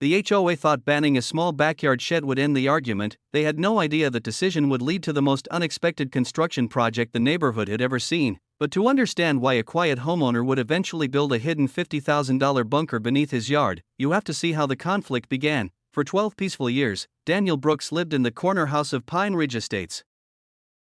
The HOA thought banning a small backyard shed would end the argument. They had no idea the decision would lead to the most unexpected construction project the neighborhood had ever seen. But to understand why a quiet homeowner would eventually build a hidden $50,000 bunker beneath his yard, you have to see how the conflict began. For 12 peaceful years, Daniel Brooks lived in the corner house of Pine Ridge Estates.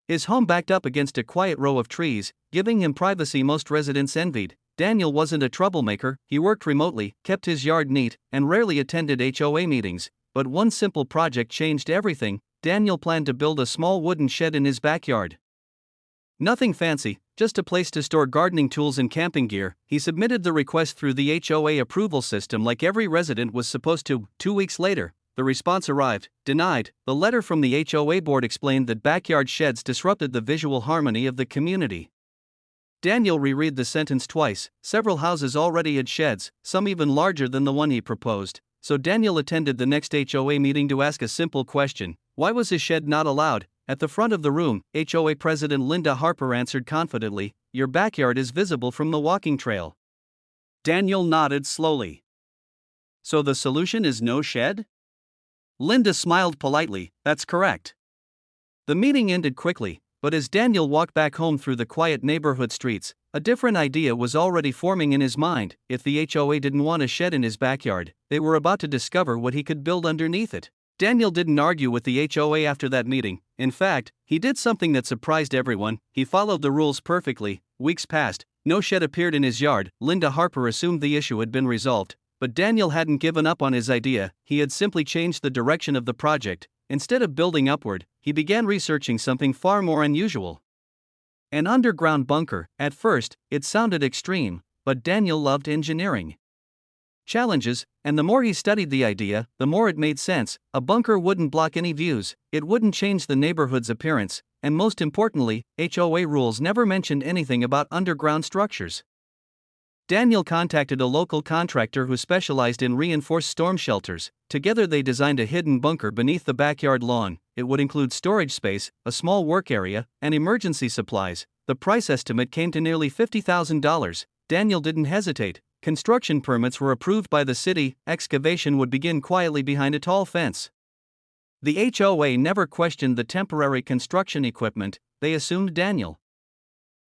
His home backed up against a quiet row of trees, giving him privacy most residents envied. Daniel wasn't a troublemaker, he worked remotely, kept his yard neat, and rarely attended HOA meetings. But one simple project changed everything. Daniel planned to build a small wooden shed in his backyard. Nothing fancy, just a place to store gardening tools and camping gear. He submitted the request through the HOA approval system like every resident was supposed to. 2 weeks later, the response arrived: denied. The letter from the HOA board explained that backyard sheds disrupted the visual harmony of the community. Daniel reread the sentence twice. Several houses already had sheds, some even larger than the one he proposed. So Daniel attended the next HOA meeting to ask a simple question: why was his shed not allowed? At the front of the room, HOA President Linda Harper answered confidently, "Your backyard is visible from the walking trail." Daniel nodded slowly. "So the solution is no shed?" Linda smiled politely. "That's correct." The meeting ended quickly, but as Daniel walked back home through the quiet neighborhood streets, a different idea was already forming in his mind. If the HOA didn't want a shed in his backyard, they were about to discover what he could build underneath it. Daniel didn't argue with the HOA after that meeting. In fact, he did something that surprised everyone. He followed the rules perfectly. Weeks passed, no shed appeared in his yard. Linda Harper assumed the issue had been resolved. But Daniel hadn't given up on his idea, he had simply changed the direction of the project. Instead of building upward, he began researching something far more unusual: an underground bunker. At first, it sounded extreme, but Daniel loved engineering challenges, and the more he studied the idea, the more it made sense. A bunker wouldn't block any views, it wouldn't change the neighborhood's appearance, and most importantly, HOA rules never mentioned anything about underground structures. Daniel contacted a local contractor who specialized in reinforced storm shelters. Together they designed a hidden bunker beneath the backyard lawn. It would include storage space, a small work area, and emergency supplies. The price estimate came to nearly $50,000. Daniel didn't hesitate. Construction permits were approved by the city. Excavation would begin quietly behind a tall fence. The HOA never questioned the temporary construction equipment. They assumed Daniel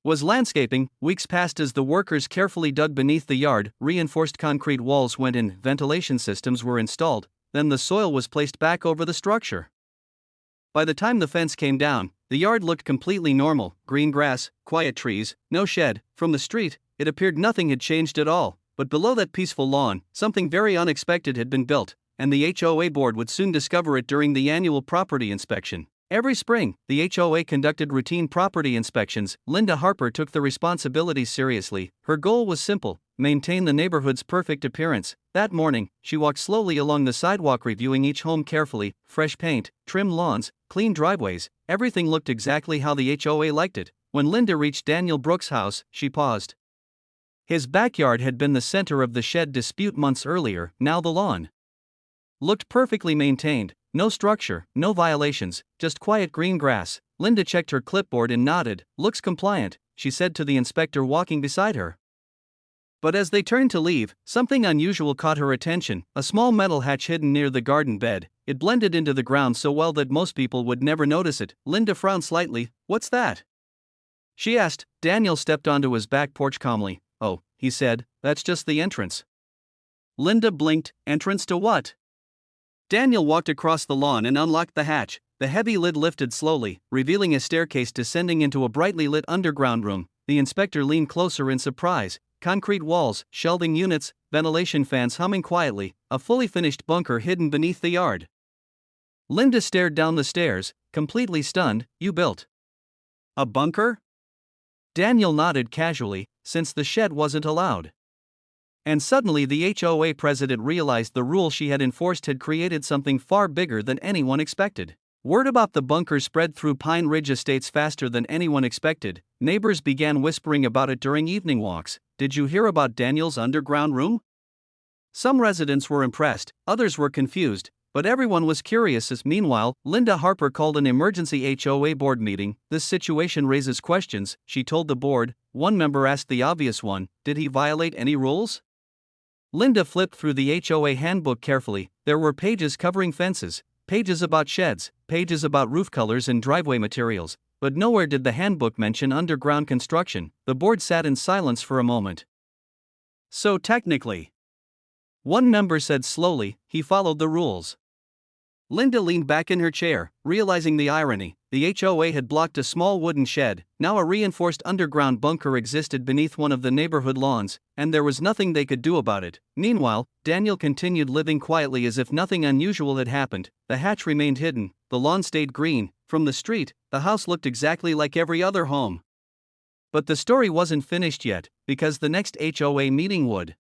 was landscaping. Weeks passed as the workers carefully dug beneath the yard. Reinforced concrete walls went in, ventilation systems were installed, then the soil was placed back over the structure. By the time the fence came down, the yard looked completely normal: green grass, quiet trees, no shed. From the street, it appeared nothing had changed at all. But below that peaceful lawn, something very unexpected had been built, and the HOA board would soon discover it during the annual property inspection. Every spring, the HOA conducted routine property inspections. Linda Harper took the responsibilities seriously. Her goal was simple: maintain the neighborhood's perfect appearance. That morning, she walked slowly along the sidewalk, reviewing each home carefully. Fresh paint, trimmed lawns, clean driveways, everything looked exactly how the HOA liked it. When Linda reached Daniel Brooks' house, she paused. His backyard had been the center of the shed dispute months earlier. Now the lawn looked perfectly maintained. No structure, no violations, just quiet green grass. Linda checked her clipboard and nodded. "Looks compliant," she said to the inspector walking beside her. But as they turned to leave, something unusual caught her attention: a small metal hatch hidden near the garden bed. It blended into the ground so well that most people would never notice it. Linda frowned slightly. "What's that?" she asked. Daniel stepped onto his back porch calmly. "Oh," he said, "that's just the entrance." Linda blinked. "Entrance to what?" Daniel walked across the lawn and unlocked the hatch. The heavy lid lifted slowly, revealing a staircase descending into a brightly lit underground room. The inspector leaned closer in surprise. Concrete walls, shelving units, ventilation fans humming quietly, a fully finished bunker hidden beneath the yard. Linda stared down the stairs, completely stunned. "You built a bunker?" Daniel nodded casually, since the shed wasn't allowed. And suddenly the HOA president realized the rule she had enforced had created something far bigger than anyone expected. Word about the bunker spread through Pine Ridge Estates faster than anyone expected. Neighbors began whispering about it during evening walks. "Did you hear about Daniel's underground room?" Some residents were impressed, others were confused, but everyone was curious. Meanwhile, Linda Harper called an emergency HOA board meeting. "This situation raises questions," she told the board. One member asked the obvious one: "Did he violate any rules?" Linda flipped through the HOA handbook carefully. There were pages covering fences, pages about sheds, pages about roof colors and driveway materials, but nowhere did the handbook mention underground construction. The board sat in silence for a moment. So technically, one member said slowly, he followed the rules. Linda leaned back in her chair, realizing the irony. The HOA had blocked a small wooden shed. Now a reinforced underground bunker existed beneath one of the neighborhood lawns, and there was nothing they could do about it. Meanwhile, Daniel continued living quietly as if nothing unusual had happened. The hatch remained hidden, the lawn stayed green. From the street, the house looked exactly like every other home. But the story wasn't finished yet, because the next HOA meeting would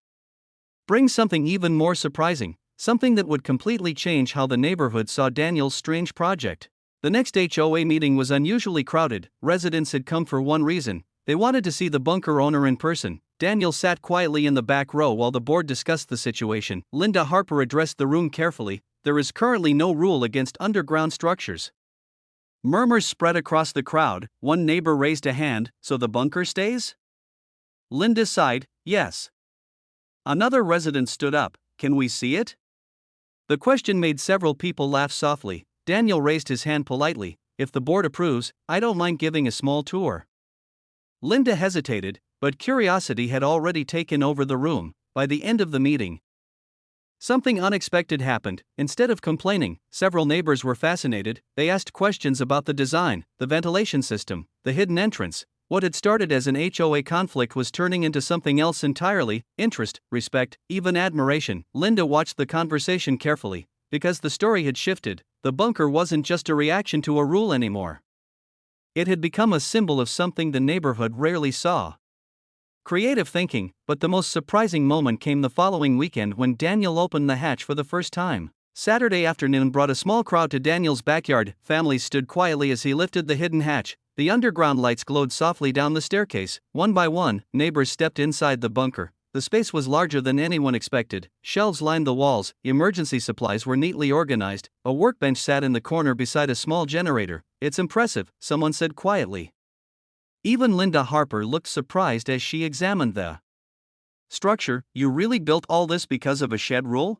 bring something even more surprising. Something that would completely change how the neighborhood saw Daniel's strange project. The next HOA meeting was unusually crowded. Residents had come for one reason: they wanted to see the bunker owner in person. Daniel sat quietly in the back row while the board discussed the situation. Linda Harper addressed the room carefully. There is currently no rule against underground structures. Murmurs spread across the crowd. One neighbor raised a hand. So the bunker stays? Linda sighed, yes. Another resident stood up. Can we see it? The question made several people laugh softly. Daniel raised his hand politely. If the board approves, I don't mind giving a small tour. Linda hesitated, but curiosity had already taken over the room. By the end of the meeting, something unexpected happened. Instead of complaining, several neighbors were fascinated. They asked questions about the design, the ventilation system, the hidden entrance. What had started as an HOA conflict was turning into something else entirely: interest, respect, even admiration. Linda watched the conversation carefully, because the story had shifted. The bunker wasn't just a reaction to a rule anymore. It had become a symbol of something the neighborhood rarely saw: creative thinking. But the most surprising moment came the following weekend when Daniel opened the hatch for the first time. Saturday afternoon brought a small crowd to Daniel's backyard. Families stood quietly as he lifted the hidden hatch. The underground lights glowed softly down the staircase. One by one, neighbors stepped inside the bunker. The space was larger than anyone expected. Shelves lined the walls, emergency supplies were neatly organized, a workbench sat in the corner beside a small generator. It's impressive, someone said quietly. Even Linda Harper looked surprised as she examined the structure. You really built all this because of a shed rule?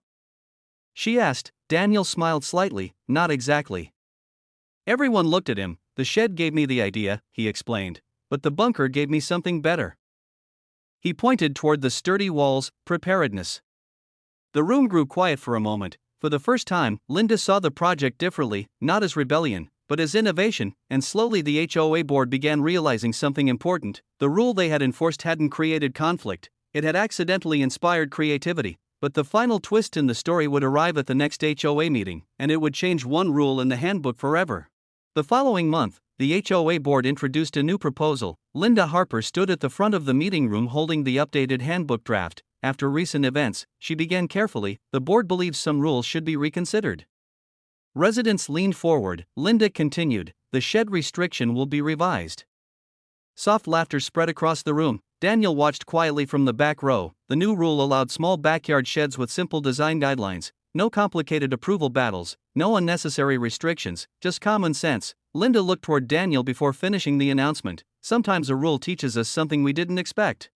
She asked. Daniel smiled slightly. Not exactly. Everyone looked at him. The shed gave me the idea, he explained, but the bunker gave me something better. He pointed toward the sturdy walls. Preparedness. The room grew quiet for a moment. For the first time, Linda saw the project differently, not as rebellion, but as innovation, and slowly the HOA board began realizing something important. The rule they had enforced hadn't created conflict, it had accidentally inspired creativity. But the final twist in the story would arrive at the next HOA meeting, and it would change one rule in the handbook forever. The following month, the HOA board introduced a new proposal. Linda Harper stood at the front of the meeting room holding the updated handbook draft. After recent events, she began carefully. The board believes some rules should be reconsidered. Residents leaned forward. Linda continued, the shed restriction will be revised. Soft laughter spread across the room. Daniel watched quietly from the back row. The new rule allowed small backyard sheds with simple design guidelines. No complicated approval battles, no unnecessary restrictions, just common sense. Linda looked toward Daniel before finishing the announcement. Sometimes a rule teaches us something we didn't expect.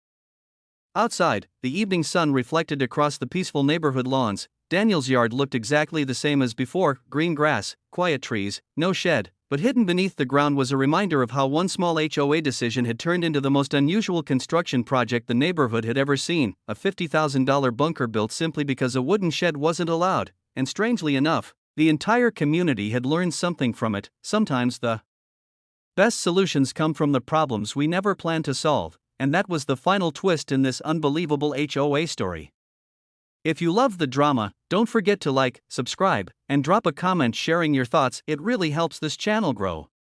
Outside, the evening sun reflected across the peaceful neighborhood lawns. Daniel's yard looked exactly the same as before: green grass, quiet trees, no shed. But hidden beneath the ground was a reminder of how one small HOA decision had turned into the most unusual construction project the neighborhood had ever seen: a $50,000 bunker built simply because a wooden shed wasn't allowed. And strangely enough, the entire community had learned something from it. Sometimes the best solutions come from the problems we never planned to solve, and that was the final twist in this unbelievable HOA story. If you love the drama, don't forget to like, subscribe, and drop a comment sharing your thoughts. It really helps this channel grow.